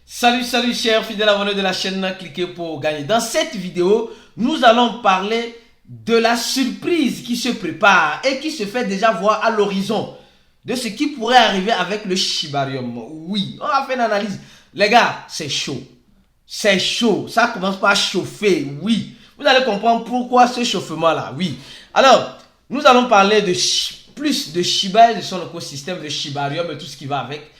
Salut chers fidèles abonnés de la chaîne, cliquez pour gagner. Dans cette vidéo, nous allons parler de la surprise qui se prépare et qui se fait déjà voir à l'horizon de ce qui pourrait arriver avec le Shibarium. Oui, on a fait une analyse. Les gars, c'est chaud. C'est chaud. Ça commence par chauffer. Oui. Vous allez comprendre pourquoi ce chauffement-là. Oui. Alors, nous allons parler de plus de Shiba et de son écosystème de Shibarium et tout ce qui va avec.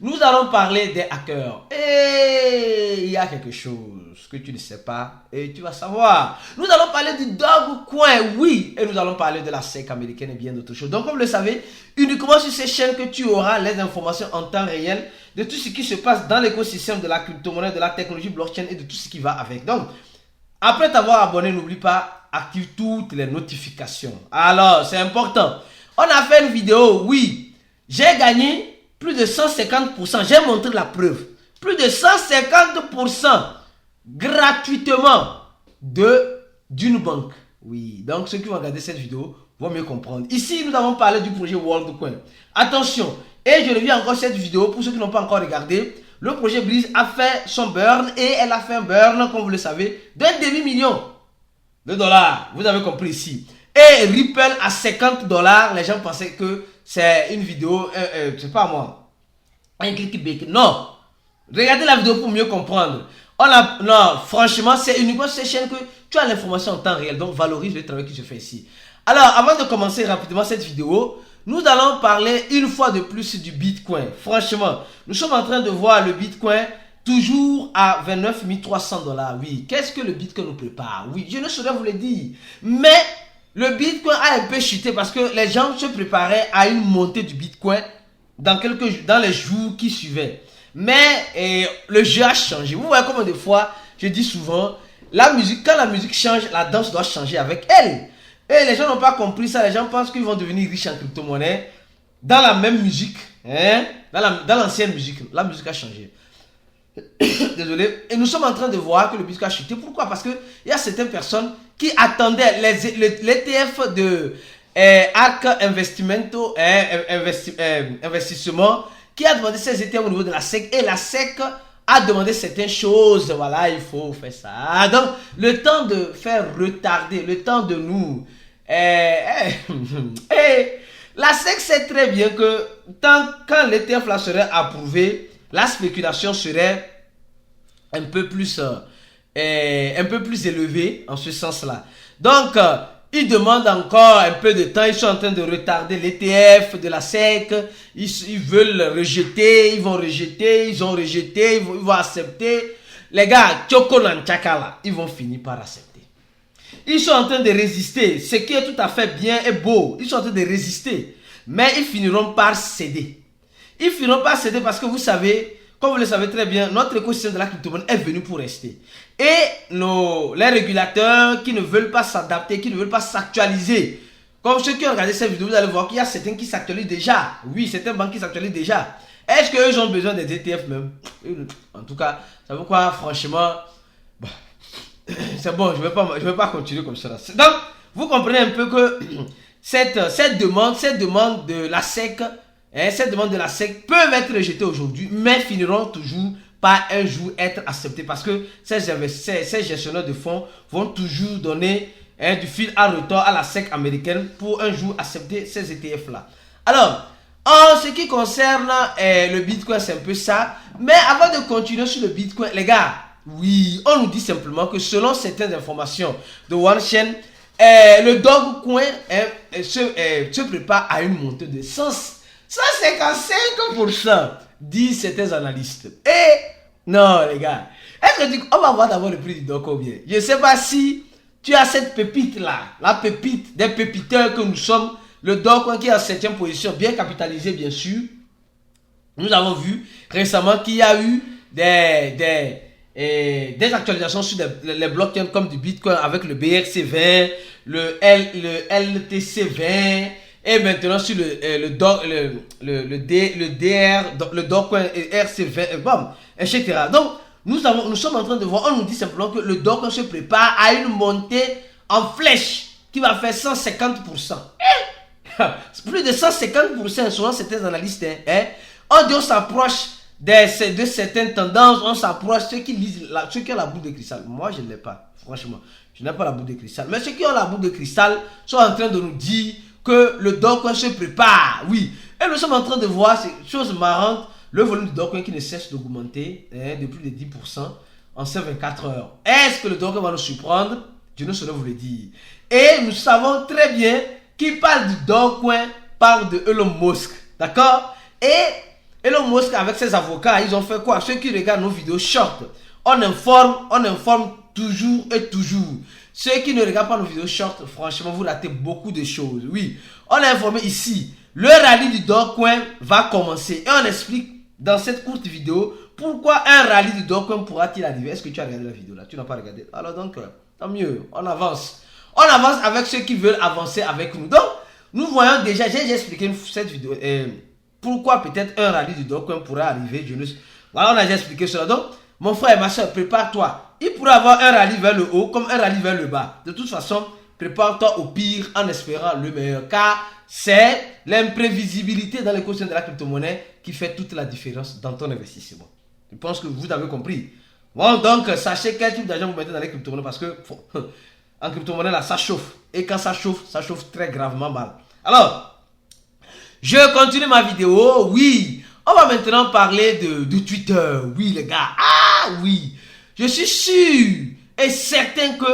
Nous allons parler des hackers. Et il y a quelque chose que tu ne sais pas et tu vas savoir. Nous allons parler du Dogecoin, oui. Et nous allons parler de la SEC américaine et bien d'autres choses. Donc, comme vous le savez, uniquement sur ces chaînes que tu auras les informations en temps réel de tout ce qui se passe dans l'écosystème de la crypto-monnaie, de la technologie blockchain et de tout ce qui va avec. Donc, après t'avoir abonné, n'oublie pas, active toutes les notifications. Alors, c'est important. On a fait une vidéo, oui. J'ai gagné plus de 150%, j'ai montré la preuve. Plus de 150% gratuitement d'une banque. Oui, donc ceux qui vont regarder cette vidéo vont mieux comprendre. Ici, nous avons parlé du projet WorldCoin. Attention, et je reviens encore cette vidéo pour ceux qui n'ont pas encore regardé. Le projet Breeze a fait son burn et elle a fait un burn, comme vous le savez, d'un demi-million de dollars. Vous avez compris ici. Et Ripple à 50 $, les gens pensaient que c'est une vidéo, c'est pas moi, un clickbait. Non, regardez la vidéo pour mieux comprendre. Non, franchement, c'est uniquement sur cette chaîne que tu as l'information en temps réel. Donc, valorise le travail qui se fait ici. Alors, avant de commencer rapidement cette vidéo, nous allons parler une fois de plus du Bitcoin. Franchement, nous sommes en train de voir le Bitcoin toujours à 29 300 $. Oui, qu'est-ce que le Bitcoin nous prépare? Oui, je ne saurais vous le dire. Mais le Bitcoin a un peu chuté parce que les gens se préparaient à une montée du Bitcoin dans les jours qui suivaient. Mais le jeu a changé. Vous voyez comment des fois, je dis souvent, la musique, quand la musique change, la danse doit changer avec elle. Et les gens n'ont pas compris ça. Les gens pensent qu'ils vont devenir riches en crypto-monnaie dans la même musique. Hein? Dans l'ancienne musique. La musique a changé. Désolé. Et nous sommes en train de voir que le Bitcoin a chuté. Pourquoi? Parce qu'il y a certaines personnes qui attendaient l'ETF de ARK Investissement qui a demandé ces ETF au niveau de la SEC. Et la SEC a demandé certaines choses. Voilà, il faut faire ça. Donc, le temps de faire retarder, le temps de nous... la SEC sait très bien que quand l'ETF là serait approuvé, la spéculation serait un peu plus élevée en ce sens-là. Donc, ils demandent encore un peu de temps. Ils sont en train de retarder l'ETF de la SEC. Ils veulent rejeter. Ils vont rejeter. Ils ont rejeté. Ils vont accepter. Les gars, Tchokolanchakala, ils vont finir par accepter. Ils sont en train de résister. Ce qui est tout à fait bien et beau. Ils sont en train de résister. Mais ils finiront par céder. Ils finiront par céder parce que vous savez, comme vous le savez très bien, notre écosystème de la crypto-monnaie est venu pour rester. Et les régulateurs qui ne veulent pas s'adapter, qui ne veulent pas s'actualiser. Comme ceux qui ont regardé cette vidéo, vous allez voir qu'il y a certains qui s'actualisent déjà. Oui, certaines banques qui s'actualisent déjà. Est-ce qu'eux ont besoin des ETF même? En tout cas, ça veut quoi, franchement, bah, c'est bon, je vais pas continuer comme ça. Donc, vous comprenez un peu que cette demande de la SEC, cette demande de la SEC peuvent être rejetées aujourd'hui, mais finiront toujours par un jour être acceptées parce que ces gestionnaires de fonds vont toujours donner du fil à retordre à la SEC américaine pour un jour accepter ces ETF là. Alors, en ce qui concerne le Bitcoin, c'est un peu ça. Mais avant de continuer sur le Bitcoin, les gars, oui, on nous dit simplement que selon certaines informations de OneChain, le Dogecoin se prépare à une montée de 155%, disent certains analystes. Et non, les gars, on va voir d'abord le prix du Dogecoin bien. Je ne sais pas si tu as cette pépite là, la pépite des pépiteurs que nous sommes, le Dogecoin qui est en 7e position, bien capitalisé bien sûr. Nous avons vu récemment qu'il y a eu des actualisations sur les blockchains comme du Bitcoin avec le BRC20, le LTC20 et maintenant sur le Dogecoin RC20, bon, etc. Donc, nous sommes en train de voir, on nous dit simplement que le Dogecoin se prépare à une montée en flèche qui va faire 150%. Plus de 150% selon certains analystes. On dit on s'approche de certaines tendances, on s'approche, ceux qui lisent, ceux qui ont la boule de cristal. Moi, je ne l'ai pas, franchement. Je n'ai pas la boule de cristal. Mais ceux qui ont la boule de cristal sont en train de nous dire que le Dogecoin se prépare. Oui. Et nous sommes en train de voir ces choses marrantes. Le volume du Dogecoin qui ne cesse d'augmenter de plus de 10% en ces 24 heures. Est-ce que le Dogecoin va nous surprendre? Je ne saurais vous le dire. Et nous savons très bien qui parle du Dogecoin parle de Elon Musk. D'accord? Et Elon Musk avec ses avocats, ils ont fait quoi? Ceux qui regardent nos vidéos short, on informe toujours et toujours. Ceux qui ne regardent pas nos vidéos short, franchement, vous ratez beaucoup de choses. Oui, on a informé ici. Le rallye du Dogecoin va commencer. Et on explique dans cette courte vidéo pourquoi un rallye du Dogecoin pourra-t-il arriver. Est-ce que tu as regardé la vidéo là? Tu n'as pas regardé. Alors donc, tant mieux, on avance. On avance avec ceux qui veulent avancer avec nous. Donc, nous voyons déjà, j'ai expliqué cette vidéo, pourquoi peut-être un rallye du Dogecoin pourrait arriver. Voilà, on a déjà expliqué cela. Donc, mon frère et ma soeur, prépare-toi. Il pourrait avoir un rallye vers le haut comme un rallye vers le bas. De toute façon, prépare-toi au pire en espérant le meilleur. Car c'est l'imprévisibilité dans l'écosystème de la crypto-monnaie qui fait toute la différence dans ton investissement. Je pense que vous avez compris. Bon, donc, sachez quel type d'argent vous mettez dans les crypto-monnaies parce que en crypto-monnaie, là, ça chauffe. Et quand ça chauffe très gravement mal. Alors, je continue ma vidéo. Oui, on va maintenant parler de Twitter. Oui, les gars. Ah, oui. Je suis sûr et certain que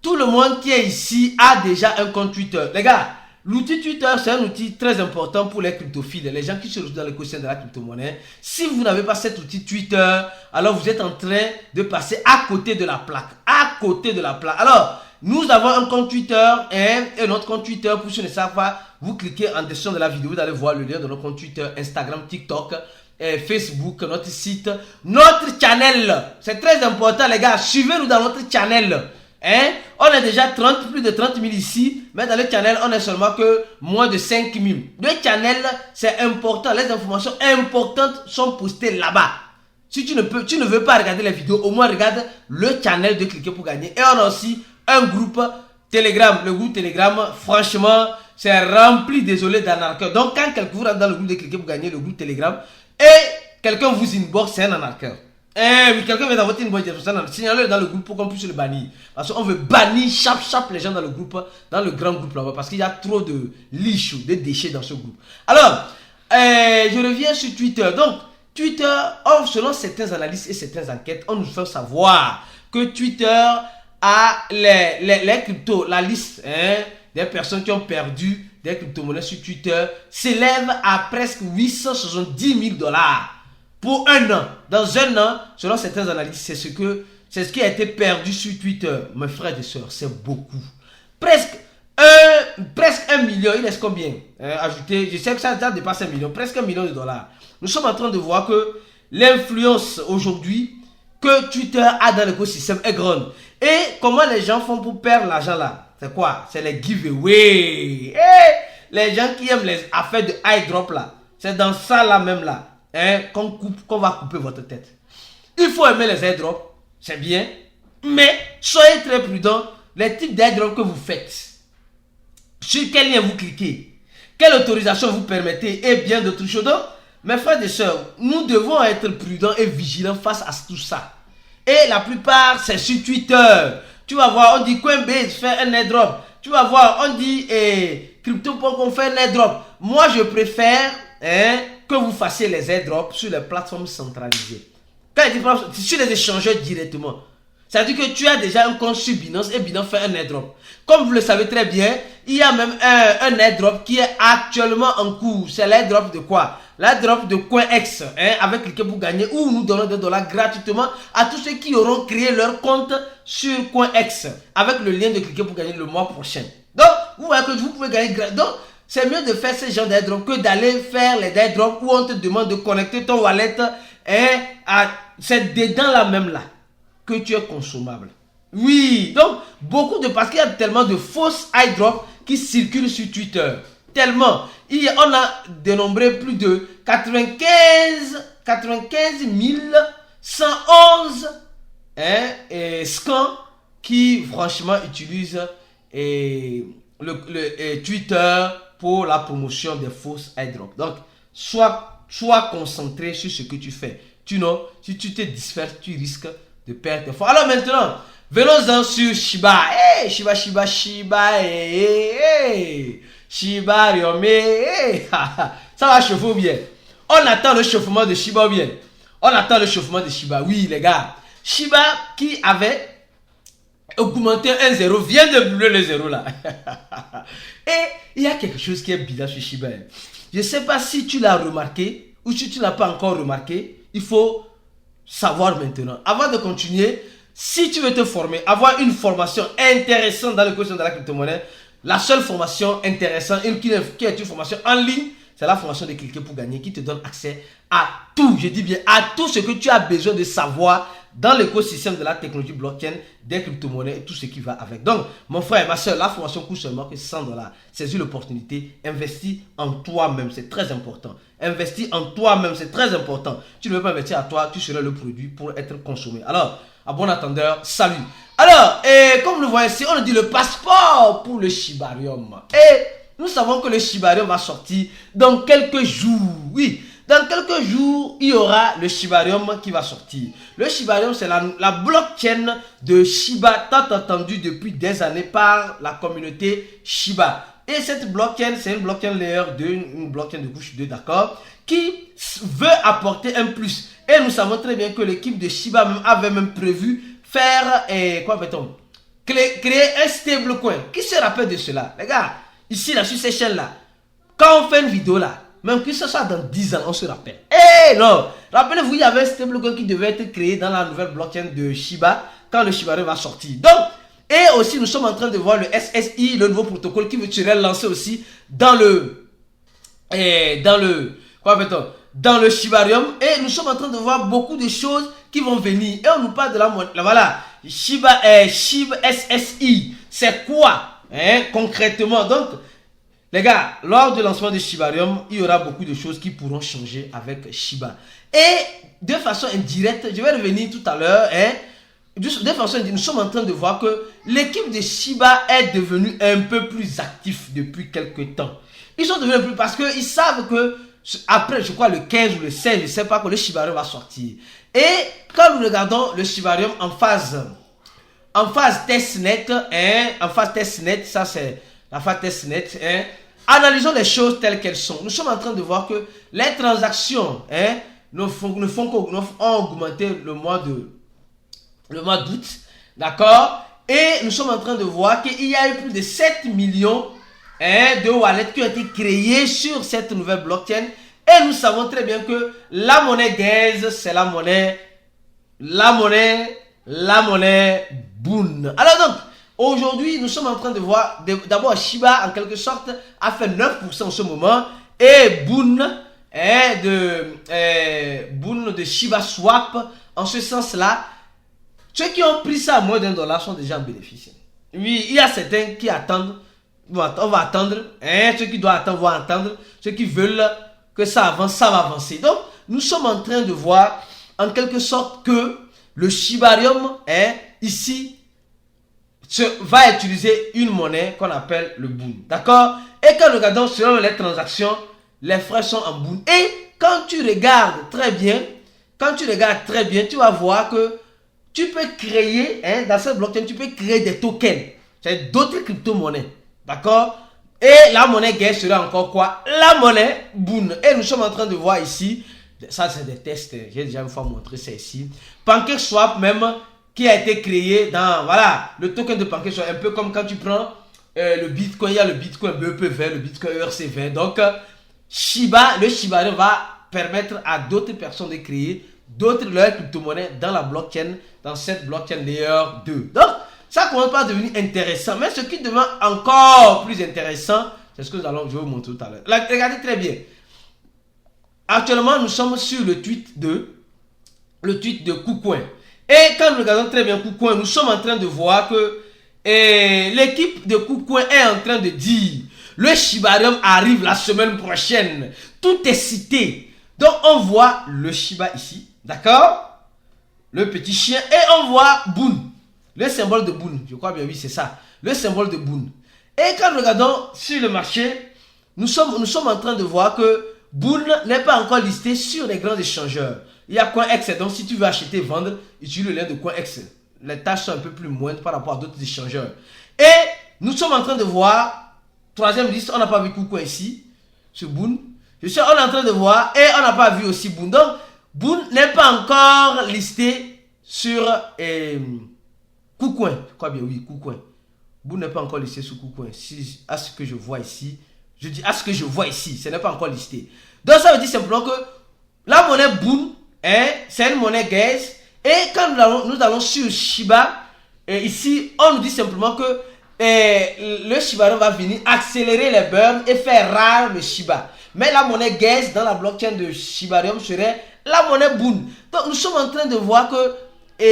tout le monde qui est ici a déjà un compte Twitter. Les gars, l'outil Twitter, c'est un outil très important pour les cryptophiles, les gens qui se retrouvent dans l'écosystème de la crypto-monnaie. Si vous n'avez pas cet outil Twitter, alors vous êtes en train de passer à côté de la plaque. À côté de la plaque. Alors, nous avons un compte Twitter et notre compte Twitter, pour ceux qui ne savent pas, vous cliquez en description de la vidéo, vous allez voir le lien de notre compte Twitter, Instagram, TikTok, Facebook, notre site, notre channel. C'est très important les gars, suivez-nous dans notre channel. On est déjà plus de 30 000 ici, mais dans le channel, on est seulement que moins de 5 000. Le channel, c'est important, les informations importantes sont postées là-bas. Si tu ne veux pas regarder les vidéos, au moins regarde le channel de Cliquer pour gagner. Et on a aussi un groupe Telegram. Le groupe Telegram, franchement, c'est rempli, désolé, d'anarcheurs. Donc, quand quelqu'un vous rentre dans le groupe de Cliquer pour gagner, le groupe Telegram, et quelqu'un vous inbox, c'est un anarcheur. Oui, quelqu'un vient dans votre inbox, signalez-le dans le groupe pour qu'on puisse le bannir. Parce qu'on veut bannir chaque les gens dans le groupe, dans le grand groupe là-bas, parce qu'il y a trop de liches ou de déchets dans ce groupe. Alors, je reviens sur Twitter. Donc, Twitter, selon certains analystes et certaines enquêtes, on nous fait savoir que Twitter a les cryptos, la liste des personnes qui ont perdu des crypto-monnaies sur Twitter s'élève à presque 870 000 $ pour un an. Dans un an, selon certains analystes, c'est ce qui a été perdu sur Twitter. Mes frères et sœurs, c'est beaucoup. Presque 1 million, il reste combien? Ajouté, je sais que ça dépasse 1 million, presque 1 million $. Nous sommes en train de voir que l'influence aujourd'hui que Twitter a dans l'écosystème est grande. Et comment les gens font pour perdre l'argent là? C'est quoi? C'est les giveaways. Les gens qui aiment les affaires de iDrop là, c'est dans ça là même là qu'on va couper votre tête. Il faut aimer les airdrops, c'est bien, mais soyez très prudents. Les types d'airdrops que vous faites, sur quel lien vous cliquez, quelle autorisation vous permettez et bien d'autres choses. Donc, mes frères et sœurs, nous devons être prudents et vigilants face à tout ça. Et la plupart, c'est sur Twitter. Tu vas voir, on dit Coinbase fait un airdrop. Tu vas voir, on dit Crypto.com fait un airdrop. Moi, je préfère que vous fassiez les airdrops sur les plateformes centralisées. Quand je dis sur les échangeurs directement. C'est-à-dire que tu as déjà un compte sur Binance et Binance fait un airdrop. Comme vous le savez très bien, il y a même un airdrop qui est actuellement en cours. C'est l'airdrop de quoi? L'airdrop de CoinEx, avec Cliquer pour gagner, où nous donnons des dollars gratuitement à tous ceux qui auront créé leur compte sur CoinEx, avec le lien de Cliquer pour gagner le mois prochain. Donc, vous voyez que vous pouvez gagner gratuitement. Donc, c'est mieux de faire ce genre d'airdrop que d'aller faire les airdrops où on te demande de connecter ton wallet c'est dedans là même là que tu es consommable. Oui, donc parce qu'il y a tellement de fausses airdrops qui circulent sur Twitter. Tellement. On a dénombré plus de 95 111 scans qui franchement utilisent Twitter pour la promotion des fausses airdrops. Donc, soit sois concentré sur ce que tu fais. Si tu te disperses, tu risques de perdre tes fonds. Alors maintenant, venons-en sur Shiba. Hey, Shiba, Shiba, Shiba, Shiba, Ryome, ça va chauffer ou bien? On attend le chauffement de Shiba ou bien? On attend le chauffement de Shiba. Oui, les gars. Shiba qui avait augmenté un zéro vient de brûler le zéro là. Et il y a quelque chose qui est bizarre sur Shiba. Je ne sais pas si tu l'as remarqué ou si tu ne l'as pas encore remarqué. Il faut savoir maintenant. Avant de continuer, si tu veux te former, avoir une formation intéressante dans le question de la crypto-monnaie, la seule formation intéressante, qui est une formation en ligne, c'est la formation de Cliquer pour gagner qui te donne accès à tout, je dis bien à tout ce que tu as besoin de savoir dans l'écosystème de la technologie blockchain, des crypto-monnaies et tout ce qui va avec. Donc, mon frère et ma soeur, la formation coûte seulement que 100 $. Saisis l'opportunité, investis en toi-même, c'est très important. Investis en toi-même, c'est très important. Tu ne veux pas investir à toi, tu seras le produit pour être consommé. Alors, à bon attendeur, salut. Alors, comme nous voyons ici, on nous dit le passeport pour le Shibarium. Et nous savons que le Shibarium va sortir dans quelques jours. Oui, dans quelques jours, il y aura le Shibarium qui va sortir. Le Shibarium, c'est la blockchain de Shiba, tant entendue depuis des années par la communauté Shiba. Et cette blockchain, c'est une blockchain layer 2, une blockchain de couche 2, d'accord, qui veut apporter un plus. Et nous savons très bien que l'équipe de Shiba avait même prévu faire, quoi fait-on, créer un stablecoin. Qui se rappelle de cela? Les gars, ici, là, sur ces chaînes-là, quand on fait une vidéo là, même que ce soit dans 10 ans, on se rappelle. Eh non! Rappelez-vous, il y avait un stablecoin qui devait être créé dans la nouvelle blockchain de Shiba quand le Shiba va sortir. Donc, et aussi, nous sommes en train de voir le SSI, le nouveau protocole qui serait lancé aussi dans le dans le Shibarium. Et nous sommes en train de voir beaucoup de choses qui vont venir. Et on nous parle de la monnaie. Voilà, Shiba SSI. C'est quoi concrètement? Donc, les gars, lors du lancement de Shibarium, il y aura beaucoup de choses qui pourront changer avec Shiba. Et de façon indirecte, je vais revenir tout à l'heure, de façon indirecte, nous sommes en train de voir que l'équipe de Shiba est devenue un peu plus active depuis quelques temps. Ils sont devenus plus parce qu'ils savent que après, je crois le 15 ou le 16, je ne sais pas, que le Shibarium va sortir. Et quand nous regardons le Shibarium en phase testnet, en phase testnet, ça c'est la phase testnet, analysons les choses telles qu'elles sont. Nous sommes en train de voir que les transactions ont augmenté le mois d'août, d'accord? Et nous sommes en train de voir qu'il y a eu plus de 7 millions de wallets qui ont été créés sur cette nouvelle blockchain. Et nous savons très bien que la monnaie Gaze, c'est la monnaie Boon. Alors donc, aujourd'hui, nous sommes en train de voir, d'abord Shiba en quelque sorte a fait 9% en ce moment. Et Boon, de Shiba Swap, en ce sens-là, ceux qui ont pris ça à moins d'$1 sont déjà en bénéfice. Oui, il y a certains qui attendent. On va attendre. Ceux qui doivent attendre vont attendre. Ceux qui veulent que ça avance, ça va avancer. Donc, nous sommes en train de voir en quelque sorte que le Shibarium ici va utiliser une monnaie qu'on appelle le Boon. D'accord? Et quand nous regardons selon les transactions, les frais sont en Boon. Et quand tu regardes très bien, tu vas voir que tu peux créer, dans cette blockchain, tu peux créer des tokens. C'est d'autres crypto-monnaies. D'accord? Et la monnaie Gaze sera encore quoi? La monnaie Boon. Et nous sommes en train de voir ici, ça c'est des tests, j'ai déjà une fois montré ça ici. PancakeSwap même, qui a été créé dans, voilà, le token de PancakeSwap, un peu comme quand tu prends le Bitcoin, il y a le Bitcoin BEP20, le Bitcoin ERC20. Donc, le Shibarium va permettre à d'autres personnes de créer d'autres leurs crypto-monnaies dans la blockchain, dans cette blockchain layer 2. Donc, ça commence pas à devenir intéressant. Mais ce qui devient encore plus intéressant, c'est ce que je vais vous montrer tout à l'heure. Regardez très bien. Actuellement, nous sommes sur le tweet de KuCoin. Et quand nous regardons très bien KuCoin, nous sommes en train de voir que l'équipe de KuCoin est en train de dire le Shibarium arrive la semaine prochaine. Tout est cité. Donc, on voit le Shiba ici. D'accord? Le petit chien. Et on voit Boon. Le symbole de Boon. Je crois bien, oui, c'est ça. Le symbole de Boon. Et quand nous regardons sur le marché, nous sommes en train de voir que Boon n'est pas encore listé sur les grands échangeurs. Il y a CoinEx, donc si tu veux acheter et vendre, utilise le lien de CoinEx. Les tâches sont un peu plus moindres par rapport à d'autres échangeurs. Et nous sommes en train de voir, troisième liste, on n'a pas vu KuCoin ici, sur Boon. On est en train de voir et on n'a pas vu aussi Boon. Donc, Boon n'est pas encore listé sur KuCoin. Je crois bien, oui, KuCoin. Boon n'est pas encore listé sur KuCoin. Si, à ce que je vois ici, je dis à ce que je vois ici, ce n'est pas encore listé. Donc, ça veut dire simplement que la monnaie Boon, c'est une monnaie gaze. Et quand nous allons sur Shiba, ici, on nous dit simplement que le Shiba va venir accélérer les burns et faire rare le Shiba. Mais la monnaie gaze dans la blockchain de Shibarium serait la monnaie Boon. Donc, nous sommes en train de voir que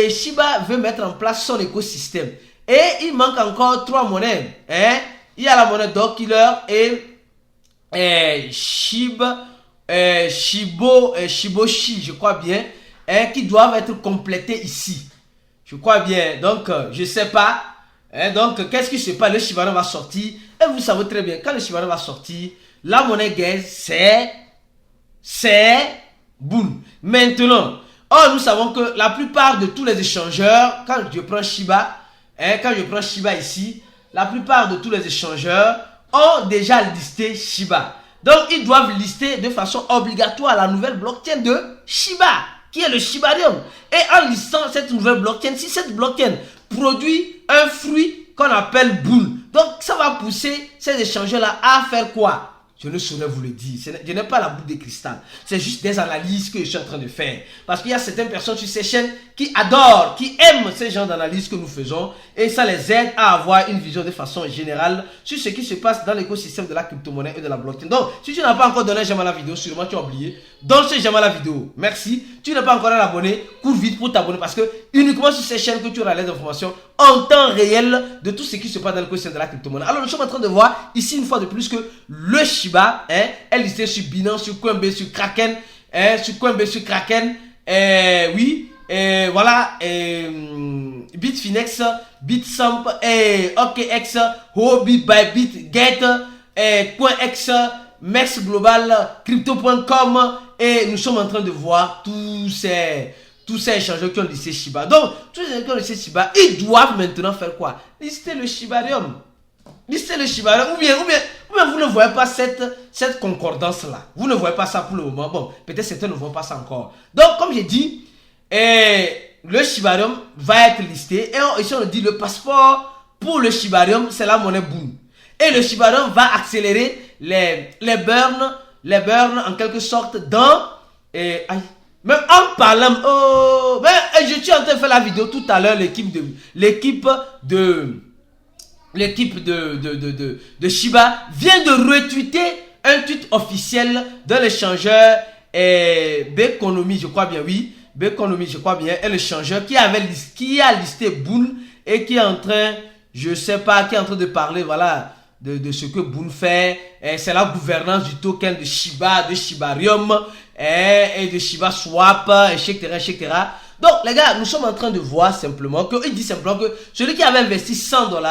Shiba veut mettre en place son écosystème. Et il manque encore 3 monnaies. Il y a la monnaie Dog Killer et Shiboshi, je crois bien. Qui doivent être complétés ici. Je crois bien. Donc, je ne sais pas. Donc, qu'est-ce qui se passe? Le Shibarium va sortir. Et vous savez très bien, quand le Shibarium va sortir, la monnaie gaze, c'est Boon. Maintenant, nous savons que la plupart de tous les échangeurs, quand je prends Shiba, ici, la plupart de tous les échangeurs ont déjà listé Shiba. Donc, ils doivent lister de façon obligatoire la nouvelle blockchain de Shiba, qui est le Shibarium. Et en listant cette nouvelle blockchain, si cette blockchain produit un fruit qu'on appelle Boon, donc ça va pousser ces échangeurs-là à faire quoi? Je ne saurais vous le dire. Je n'ai pas la boule de cristal. C'est juste des analyses que je suis en train de faire. Parce qu'il y a certaines personnes sur ces chaînes qui adorent, qui aiment ces genres d'analyses que nous faisons. Et ça les aide à avoir une vision de façon générale sur ce qui se passe dans l'écosystème de la crypto-monnaie et de la blockchain. Donc, si tu n'as pas encore donné un j'aime à la vidéo, sûrement tu as oublié. Donne ce j'aime à la vidéo. Merci. Tu n'es pas encore un abonné, cours vite pour t'abonner. Parce que uniquement sur ces chaînes que tu auras les informations en temps réel de tout ce qui se passe dans l'écosystème de la crypto-monnaie. Alors, nous sommes en train de voir ici une fois de plus que le Shiba est listé sur Binance, sur Coinbase, sur Kraken, oui, voilà, Bitfinex, Bitstamp, OKX, Huobi, Bybit, Get, CoinEx, Mex Global, Crypto.com, et nous sommes en train de voir tous ces échangeurs qui ont listé Shiba. Donc, tous les échangeurs qui ont listé Shiba, ils doivent maintenant faire quoi? Lister le Shibarium. Lister le Shibarium, ou bien vous ne voyez pas cette concordance-là. Vous ne voyez pas ça pour le moment. Bon, peut-être certains ne voient pas ça encore. Donc, comme j'ai dit, le Shibarium va être listé. Et ici, on dit le passeport pour le Shibarium, c'est la monnaie Boon. Et le Shibarium va accélérer les burns en quelque sorte dans... même en parlant... je suis en train de faire la vidéo tout à l'heure, l'équipe de Shiba vient de retweeter un tweet officiel de l'échangeur Beconomy, je crois bien, oui. Beconomy, je crois bien, est l'échangeur qui a listé Boon et qui est en train, je sais pas, qui est en train de parler, voilà, de ce que Boon fait. C'est la gouvernance du token de Shiba, de Shibarium et de Shiba Swap, etc. Donc, les gars, nous sommes en train de voir simplement que, il dit simplement que celui qui avait investi $100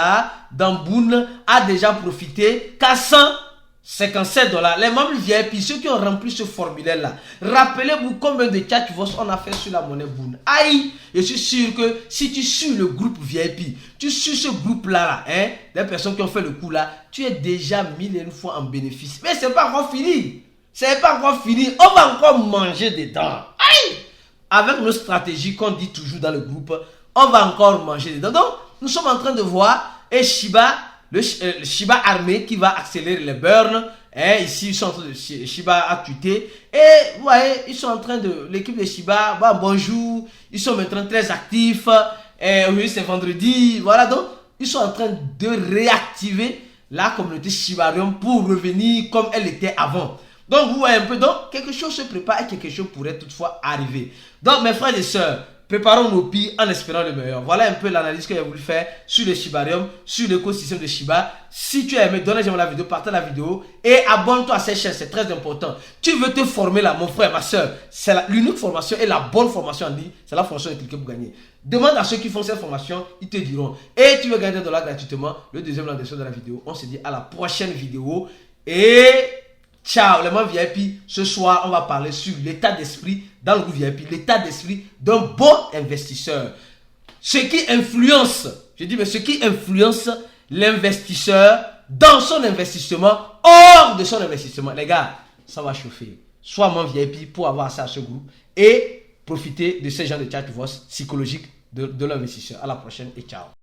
dans Boon a déjà profité qu'à $157. Les membres VIP, ceux qui ont rempli ce formulaire-là, rappelez-vous combien de chatbox on a fait sur la monnaie Boon. Aïe, je suis sûr que si tu suis le groupe VIP, tu suis ce groupe-là, des personnes qui ont fait le coup là, tu es déjà 1001 fois en bénéfice. Mais c'est pas encore fini. C'est pas encore fini. On va encore manger dedans. Aïe! Avec nos stratégies qu'on dit toujours dans le groupe, on va encore manger dedans. Donc, nous sommes en train de voir Shiba, le Shiba armé qui va accélérer les burns. Ici, ils sont en train de, Shiba a tweeté. Et vous voyez, ils sont en train de, l'équipe de Shiba, bonjour, ils sont maintenant très actifs. Oui, c'est vendredi. Voilà, donc, ils sont en train de réactiver la communauté Shibarium pour revenir comme elle était avant. Donc, vous voyez un peu, donc, quelque chose se prépare et quelque chose pourrait toutefois arriver. Donc, mes frères et sœurs, préparons nos pieds en espérant le meilleur. Voilà un peu l'analyse que j'ai voulu faire sur le Shibarium, sur l'écosystème de Shiba. Si tu as aimé, donne un j'aime à la vidéo, partage la vidéo et abonne-toi à cette chaîne, c'est très important. Tu veux te former là, mon frère, ma soeur, c'est l'unique formation et la bonne formation en ligne, c'est la formation de cliquer pour gagner. Demande à ceux qui font cette formation, ils te diront. Et tu veux gagner $1 gratuitement, le deuxième dans la description de la vidéo. On se dit à la prochaine vidéo et... Ciao, les membres VIP. Ce soir, on va parler sur l'état d'esprit dans le groupe VIP, l'état d'esprit d'un bon investisseur. Ce qui influence, je dis, mais ce qui influence l'investisseur dans son investissement, hors de son investissement. Les gars, ça va chauffer. Sois membre VIP pour avoir accès à ce groupe et profiter de ces gens de chat psychologique de l'investisseur. À la prochaine et ciao.